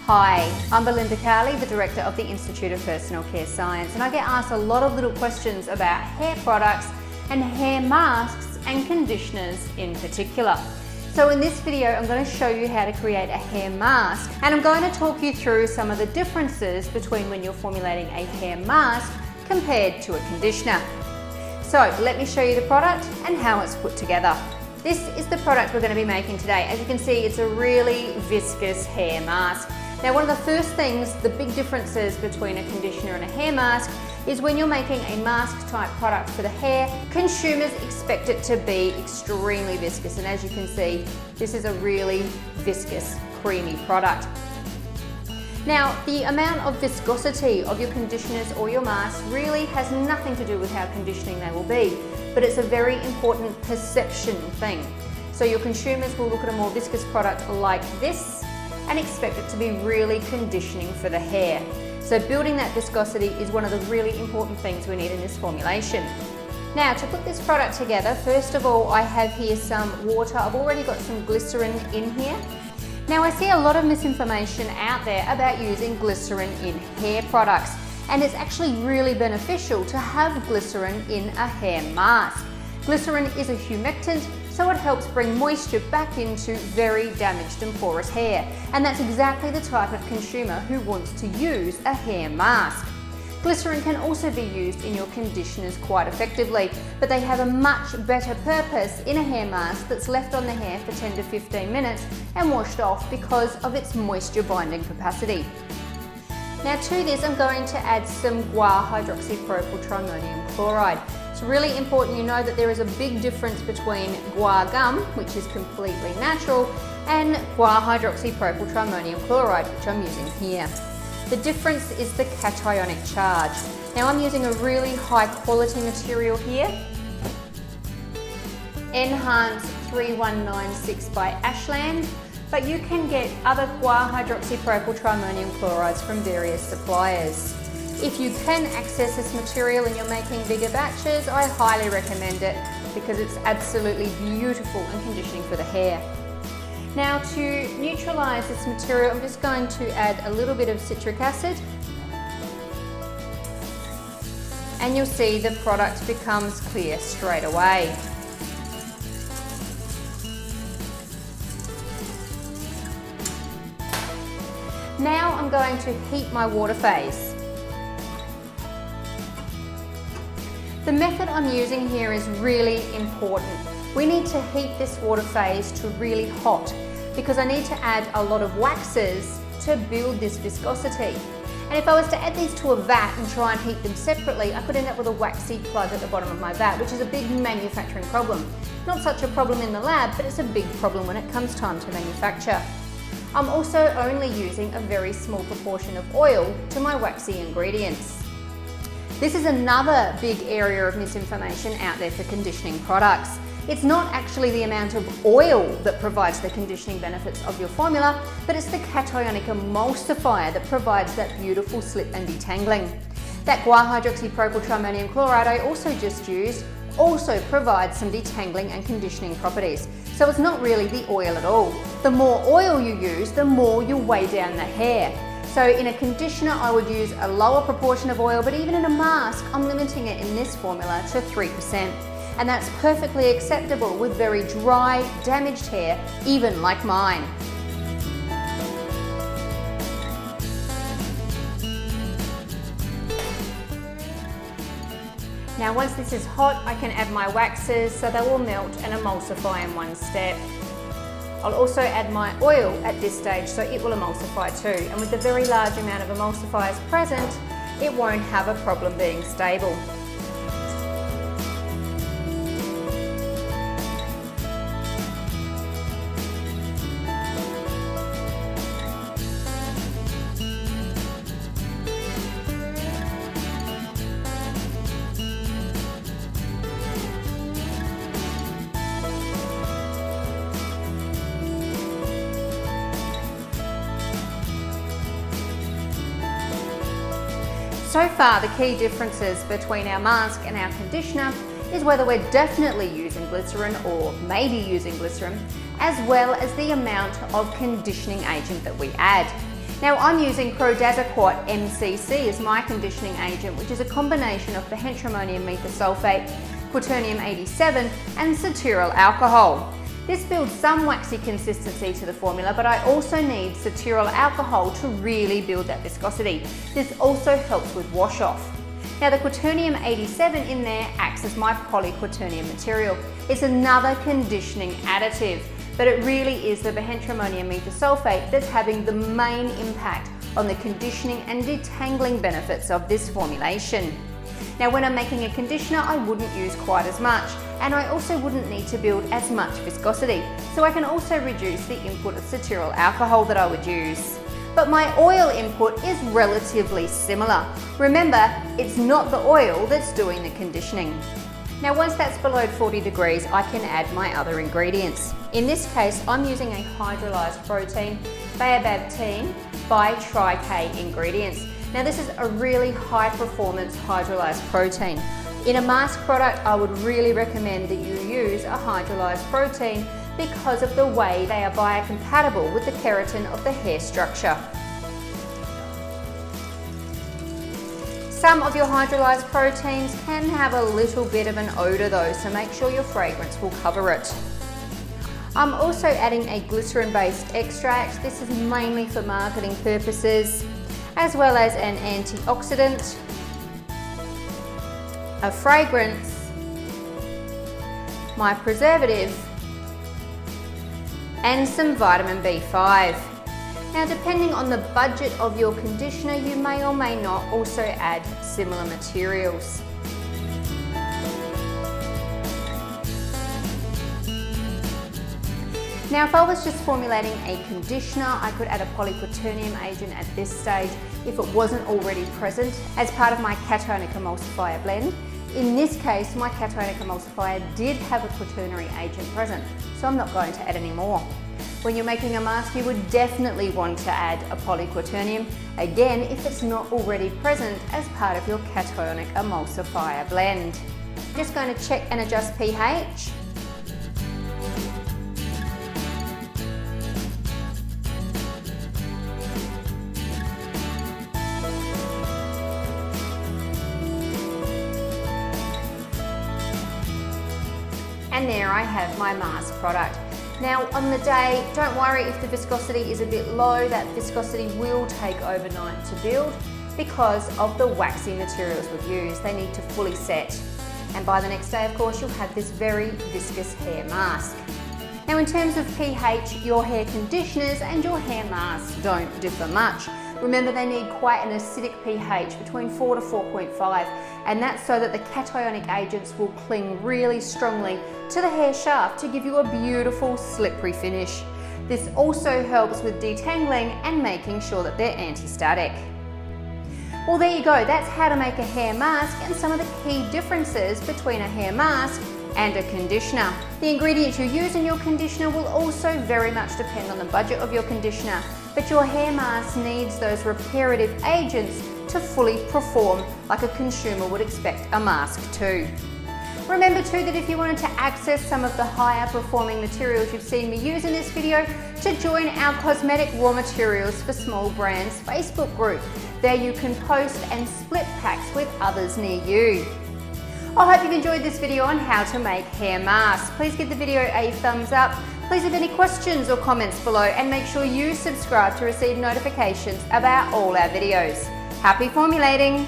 Hi, I'm Belinda, the Director of the Institute of Personal Care Science, and I get asked a lot of little questions about hair products and hair masks and conditioners in particular. So in this video, I'm going to show you how to create a hair mask, and I'm going to talk you through some of the differences between when you're formulating a hair mask compared to a conditioner. So let me show you the product and how it's put together. This is the product we're going to be making today. As you can see, it's a really viscous hair mask. Now, one of the first things, the big differences between a conditioner and a hair mask is when you're making a mask type product for the hair, consumers expect it to be extremely viscous. And as you can see, this is a really viscous, creamy product. Now, the amount of viscosity of your conditioners or your masks really has nothing to do with how conditioning they will be, but it's a very important perception thing. So your consumers will look at a more viscous product like this and expect it to be really conditioning for the hair. So building that viscosity is one of the really important things we need in this formulation. Now, to put this product together, first of all, I have here some water. I've already got some glycerin in here. Now, I see a lot of misinformation out there about using glycerin in hair products, and it's actually really beneficial to have glycerin in a hair mask. Glycerin is a humectant, so it helps bring moisture back into very damaged and porous hair, and that's exactly the type of consumer who wants to use a hair mask. Glycerin can also be used in your conditioners quite effectively, but they have a much better purpose in a hair mask that's left on the hair for 10 to 15 minutes and washed off because of its moisture binding capacity. Now, to this, I'm going to add some guar hydroxypropyltrimonium chloride. It's really important you know that there is a big difference between guar gum, which is completely natural, and guar hydroxypropyltrimonium chloride, which I'm using here. The difference is the cationic charge. Now, I'm using a really high quality material here, Enhance 3196 by Ashland, but you can get other guar hydroxypropyltrimonium chlorides from various suppliers. If you can access this material and you're making bigger batches, I highly recommend it because it's absolutely beautiful and conditioning for the hair. Now, to neutralize this material, I'm just going to add a little bit of citric acid, and you'll see the product becomes clear straight away. Now I'm going to heat my water phase. The method I'm using here is really important. We need to heat this water phase to really hot because I need to add a lot of waxes to build this viscosity. And if I was to add these to a vat and try and heat them separately, I could end up with a waxy plug at the bottom of my vat, which is a big manufacturing problem. Not such a problem in the lab, but it's a big problem when it comes time to manufacture. I'm also only using a very small proportion of oil to my waxy ingredients. This is another big area of misinformation out there for conditioning products. It's not actually the amount of oil that provides the conditioning benefits of your formula, but it's the cationic emulsifier that provides that beautiful slip and detangling. That guar hydroxypropyltrimonium chloride I also just used also provides some detangling and conditioning properties. So it's not really the oil at all. The more oil you use, the more you weigh down the hair. So in a conditioner, I would use a lower proportion of oil, but even in a mask, I'm limiting it in this formula to 3%. And that's perfectly acceptable with very dry, damaged hair, even like mine. Now, once this is hot, I can add my waxes so they will melt and emulsify in one step. I'll also add my oil at this stage so it will emulsify too. And with the very large amount of emulsifiers present, it won't have a problem being stable. So far, the key differences between our mask and our conditioner is whether we're definitely using glycerin or maybe using glycerin, as well as the amount of conditioning agent that we add. Now I'm using Prodazaquat MCC as my conditioning agent, which is a combination of dihydroammonium methosulfate, quaternium 87 and cetyl alcohol. This builds some waxy consistency to the formula, but I also need cetyl alcohol to really build that viscosity. This also helps with wash off. Now the quaternium 87 in there acts as my polyquaternium material. It's another conditioning additive, but it really is the dihydroammonium methosulfate that's having the main impact on the conditioning and detangling benefits of this formulation. Now when I'm making a conditioner, I wouldn't use quite as much, and I also wouldn't need to build as much viscosity, so I can also reduce the input of cetyl alcohol that I would use. But my oil input is relatively similar. Remember, it's not the oil that's doing the conditioning. Now once that's below 40 degrees, I can add my other ingredients. In this case, I'm using a hydrolyzed protein, baobab-tene by Tri-K Ingredients. Now this is a really high performance hydrolyzed protein. In a mask product, I would really recommend that you use a hydrolyzed protein because of the way they are biocompatible with the keratin of the hair structure. Some of your hydrolyzed proteins can have a little bit of an odor though, so make sure your fragrance will cover it. I'm also adding a glycerin-based extract. This is mainly for marketing purposes, as well as an antioxidant, a fragrance, my preservative, and some vitamin B5. Now depending on the budget of your conditioner, you may or may not also add similar materials. Now if I was just formulating a conditioner, I could add a polyquaternium agent at this stage if it wasn't already present as part of my cationic emulsifier blend. In this case, my cationic emulsifier did have a quaternary agent present, so I'm not going to add any more. When you're making a mask, you would definitely want to add a polyquaternium, again if it's not already present as part of your cationic emulsifier blend. I'm just going to check and adjust pH. And there I have my mask product. Now on the day, don't worry if the viscosity is a bit low, that viscosity will take overnight to build because of the waxy materials we've used. They need to fully set. And by the next day, of course, you'll have this very viscous hair mask. Now in terms of pH, your hair conditioners and your hair masks don't differ much. Remember, they need quite an acidic pH between 4 to 4.5, and that's so that the cationic agents will cling really strongly to the hair shaft to give you a beautiful slippery finish. This also helps with detangling and making sure that they're anti-static. Well, there you go, that's how to make a hair mask and some of the key differences between a hair mask and a conditioner. The ingredients you use in your conditioner will also very much depend on the budget of your conditioner, but your hair mask needs those reparative agents to fully perform like a consumer would expect a mask to. Remember too that if you wanted to access some of the higher performing materials you've seen me use in this video, to join our Cosmetic Raw Materials for Small Brands Facebook group. There you can post and split packs with others near you. I hope you've enjoyed this video on how to make hair masks. Please give the video a thumbs up. Please leave any questions or comments below and make sure you subscribe to receive notifications about all our videos. Happy formulating!